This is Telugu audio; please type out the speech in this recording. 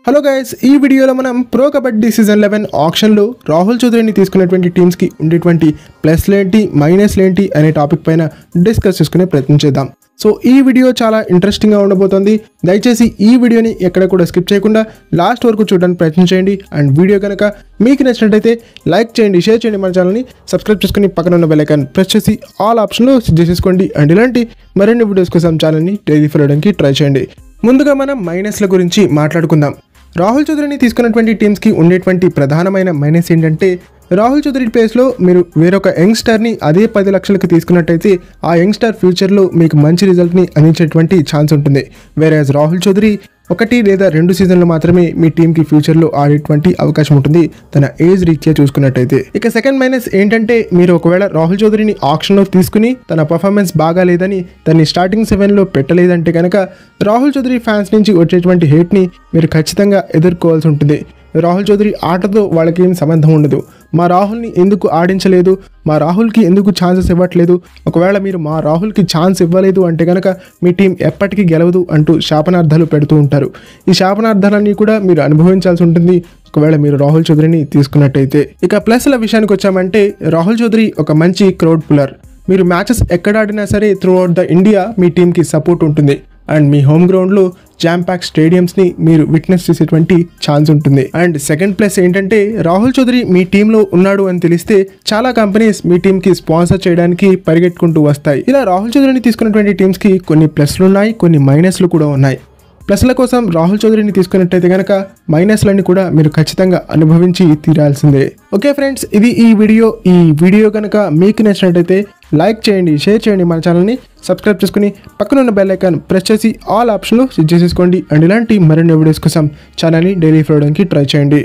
హలో గైస్, ఈ వీడియోలో మనం ప్రో కబడ్డీ సీజన్ 11 ఆక్షన్లో రాహుల్ చౌదరిని తీసుకున్నటువంటి టీమ్స్కి ఉండేటువంటి ప్లస్లేంటి మైనస్లేంటి అనే టాపిక్ పైన డిస్కస్ చేసుకునే ప్రయత్నం చేద్దాం. సో ఈ వీడియో చాలా ఇంట్రెస్టింగ్గా ఉండబోతోంది. దయచేసి ఈ వీడియోని ఎక్కడ కూడా స్కిప్ చేయకుండా లాస్ట్ వరకు చూడడానికి ప్రయత్నం చేయండి. అండ్ వీడియో కనుక మీకు నచ్చినట్టయితే లైక్ చేయండి, షేర్ చేయండి, మన ఛానల్ని సబ్స్క్రైబ్ చేసుకుని పక్కన ఉన్న బెల్ ఐకాన్ ప్రెస్ చేసి ఆల్ ఆప్షన్లో సెట్ చేసుకోండి. అండ్ ఇలాంటి మరిన్ని వీడియోస్ కోసం ఛానల్ని డైలీ ఫాలో అవడానికి ట్రై చేయండి. ముందుగా మనం మైనస్ల గురించి మాట్లాడుకుందాం. రాహుల్ చౌదరిని తీసుకున్నటువంటి టీమ్స్కి ఉండేటువంటి ప్రధానమైన మైనస్ ఏంటంటే, రాహుల్ చౌదరి ప్లేస్లో మీరు వేరొక యంగ్స్టర్ని అదే 10 లక్షలకి తీసుకున్నట్టయితే ఆ యంగ్స్టర్ ఫ్యూచర్లో మీకు మంచి రిజల్ట్ని అందించేటువంటి ఛాన్స్ ఉంటుంది. వేరేజ్ రాహుల్ చౌదరి 1 లేదా 2 సీజన్లు మాత్రమే మీ టీంకి ఫ్యూచర్లో ఆడేటువంటి అవకాశం ఉంటుంది తన ఏజ్ రీత్యా చూసుకున్నట్టయితే. ఇక సెకండ్ మైనస్ ఏంటంటే, మీరు ఒకవేళ రాహుల్ చౌదరిని ఆక్షన్లో తీసుకుని తన పర్ఫార్మెన్స్ బాగా లేదని తన్ని స్టార్టింగ్ 7లో పెట్టలేదంటే కనుక రాహుల్ చౌదరి ఫ్యాన్స్ నుంచి వచ్చేటువంటి హేట్ని మీరు ఖచ్చితంగా ఎదుర్కోవాల్సి ఉంటుంది. రాహుల్ చౌదరి ఆటతో వాళ్ళకి ఏం సంబంధం ఉండదు. మా రాహుల్ని ఎందుకు ఆడించలేదు, మా రాహుల్కి ఎందుకు ఛాన్సెస్ ఇవ్వట్లేదు, ఒకవేళ మీరు మా రాహుల్కి ఛాన్స్ ఇవ్వలేదు అంటే కనుక మీ టీం ఎప్పటికీ గెలవదు అంటూ శాపనార్థాలు పెడుతూ ఉంటారు. ఈ శాపనార్థాలన్నీ కూడా మీరు అనుభవించాల్సి ఉంటుంది ఒకవేళ మీరు రాహుల్ చౌదరిని తీసుకున్నట్టయితే. ఇక ప్లస్ల విషయానికి వచ్చామంటే, రాహుల్ చౌదరి ఒక మంచి క్రౌడ్ పుల్లర్. మీరు మ్యాచెస్ ఎక్కడ ఆడినా సరే త్రూ అవుట్ ద ఇండియా మీ టీంకి సపోర్ట్ ఉంటుంది. అండ్ మీ హోమ్ గ్రౌండ్లో జామ్ ప్యాక్ స్టేడియంస్ని మీరు విట్నెస్ చేసేటువంటి ఛాన్స్ ఉంటుంది. అండ్ సెకండ్ ప్లస్ ఏంటంటే, రాహుల్ చౌదరి మీ టీంలో ఉన్నాడు అని తెలిస్తే చాలా కంపెనీస్ మీ టీంకి స్పాన్సర్ చేయడానికి పరిగెట్టుకుంటూ వస్తాయి. ఇలా రాహుల్ చౌదరిని తీసుకున్నటువంటి టీమ్స్కి కొన్ని ప్లస్లు ఉన్నాయి, కొన్ని మైనస్లు కూడా ఉన్నాయి. ప్లస్ల కోసం రాహుల్ చౌదరిని తీసుకున్నట్టయితే కనుక మైనస్లన్నీ కూడా మీరు ఖచ్చితంగా అనుభవించి తీరాల్సిందే. ఓకే ఫ్రెండ్స్, ఇది ఈ వీడియో కనుక మీకు నచ్చినట్టయితే లైక్ చేయండి, షేర్ చేయండి, మన ఛానల్ని సబ్స్క్రైబ్ చేసుకుని పక్కన ఉన్న బెల్ ఐకాన్ ప్రెస్ చేసి ఆల్ ఆప్షన్లు సెట్ చేసేసుకోండి. అండ్ ఇలాంటి మరిన్ని వీడియోస్ కోసం ఛానల్ని డైలీ ఫాలో అవడానికి ట్రై చేయండి.